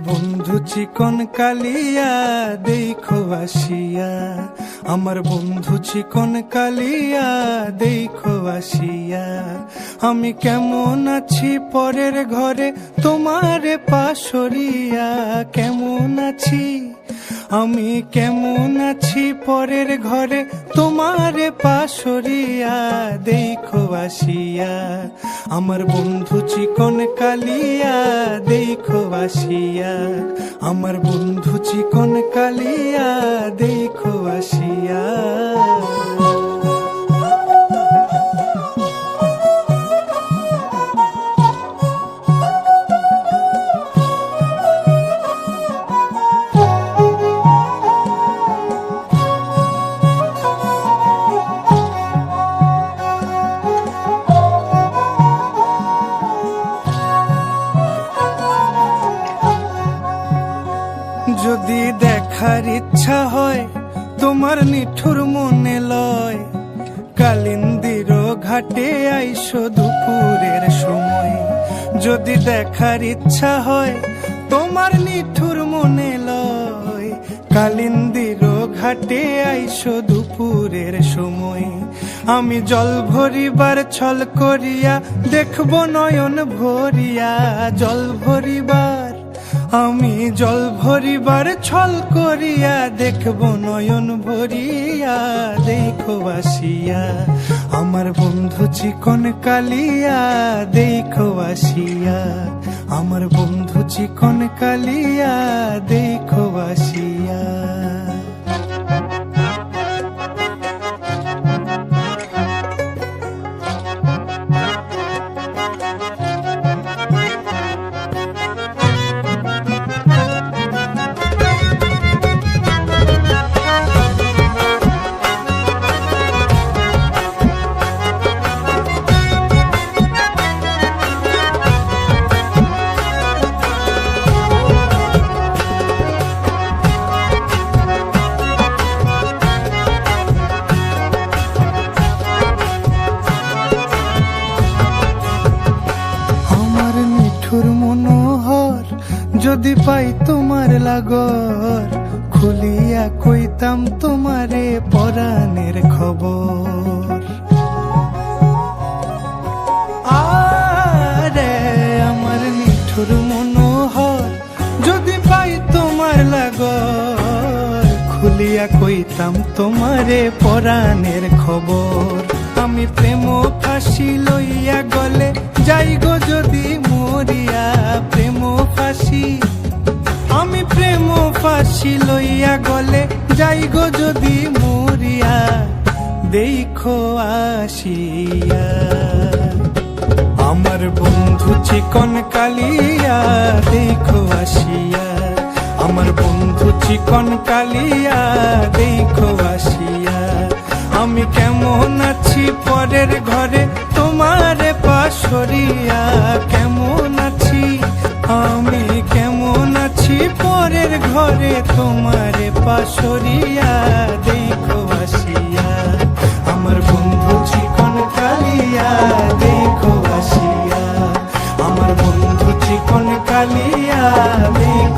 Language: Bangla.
বন্ধু চিকন কালিয়া দেখো আসিয়া, আমার বন্ধু চিকন কালিয়া দেখো আসিয়া। আমি কেমন আছি পরের ঘরে তোমারে পাশরিয়া, কেমন আছি আমি কেমন আছি পরের ঘরে তোমারে পাশরিয়া দেখো আসিয়া। আমার বন্ধু চিকন কালিয়া দেখো আসিয়া, আমার বন্ধু চিকন কালিয়া দেখো আসিয়া। যদি দেখার ইচ্ছা হয় তোমার নিঠুর মনে লয়, কালিন্দির ঘাটে আইসো দুপুরের সময়। যদি দেখার ইচ্ছা হয় তোমার নিঠুর মনে লয়, কালিন্দির ঘাটে আইসো দুপুরের সময়। আমি জল ভরিবার ছল করিয়া দেখব নয়ন ভরিয়া, জল ভরিবার আমি জল ভরিবার ছল করিয়া দেখব নয়ন ভরিয়া দেখো আসিয়া। আমার বন্ধু চিকন কালিয়া দেখো আসিয়া, আমার বন্ধু চিকন কালিয়া দেখো আসিয়া। মনোহর যদি পাই তোমার লাগর, খুলিয়া কইতাম তোমারে পরাণের খবর। আরে আমার নিঠুর মনোহর যদি পাই তোমার লাগর, খুলিয়া কইতাম তোমারে পরাণের খবর। আমি প্রেম ফাঁসি লইয়া গলে যাই গো যদি মরিয়া, প্রেম ফাঁসি আমি প্রেম ফাঁসি লইয়া গলে যাই গো যদি মরিয়া দেখো আসিয়া। আমার বন্ধু চিকন কালিয়া দেখো আসিয়া, আমার বন্ধু চিকন কালিয়া দেখো আসিয়া। আমি কেমন আছি পরের ঘরে তোমারে পাশরিয়া, কেমন আছি আমি কেমন আছি পরের ঘরে তোমারে পাশরিয়া দেখো আসিয়া। আমার বন্ধু চিকন কালিয়া দেখো আসিয়া, আমার বন্ধু চিকন কালিয়া দেখো